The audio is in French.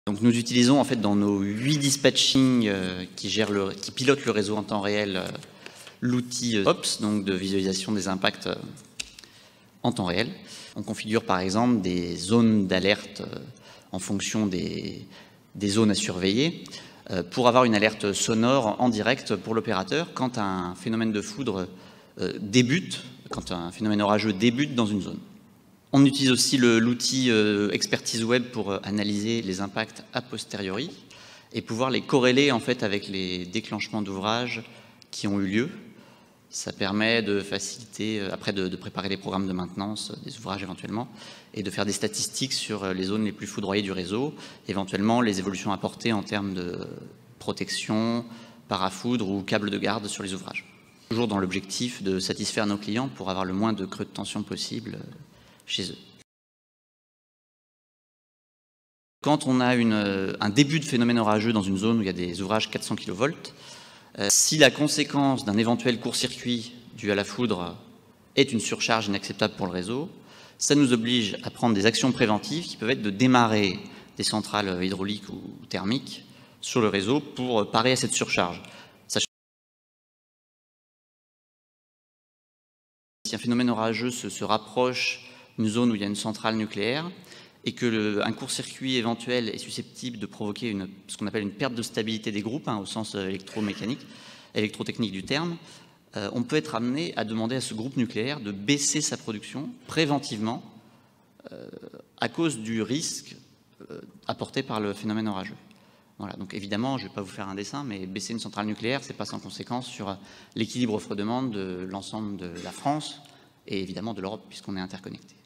Donc nous utilisons en fait dans nos 8 dispatching qui pilotent le réseau en temps réel l'outil OPS, donc de visualisation des impacts en temps réel. On configure par exemple des zones d'alerte en fonction des zones à surveiller pour avoir une alerte sonore en direct pour l'opérateur quand un phénomène de foudre débute, quand un phénomène orageux débute dans une zone. On utilise aussi l'outil expertise web pour analyser les impacts a posteriori et pouvoir les corréler en fait avec les déclenchements d'ouvrages qui ont eu lieu. Ça permet de faciliter, après de préparer les programmes de maintenance des ouvrages éventuellement, et de faire des statistiques sur les zones les plus foudroyées du réseau, éventuellement les évolutions apportées en termes de protection, parafoudre ou câbles de garde sur les ouvrages. Toujours dans l'objectif de satisfaire nos clients pour avoir le moins de creux de tension possible chez eux. Quand on a un début de phénomène orageux dans une zone où il y a des ouvrages 400 kV, si la conséquence d'un éventuel court-circuit dû à la foudre est une surcharge inacceptable pour le réseau, ça nous oblige à prendre des actions préventives qui peuvent être de démarrer des centrales hydrauliques ou thermiques sur le réseau pour parer à cette surcharge. Si un phénomène orageux se rapproche d'une zone où il y a une centrale nucléaire et qu'un court-circuit éventuel est susceptible de provoquer ce qu'on appelle une perte de stabilité des groupes, au sens électrotechnique du terme, on peut être amené à demander à ce groupe nucléaire de baisser sa production préventivement à cause du risque apporté par le phénomène orageux. Voilà, donc évidemment, je ne vais pas vous faire un dessin, mais baisser une centrale nucléaire, ce n'est pas sans conséquence sur l'équilibre offre-demande de l'ensemble de la France et évidemment de l'Europe, puisqu'on est interconnecté.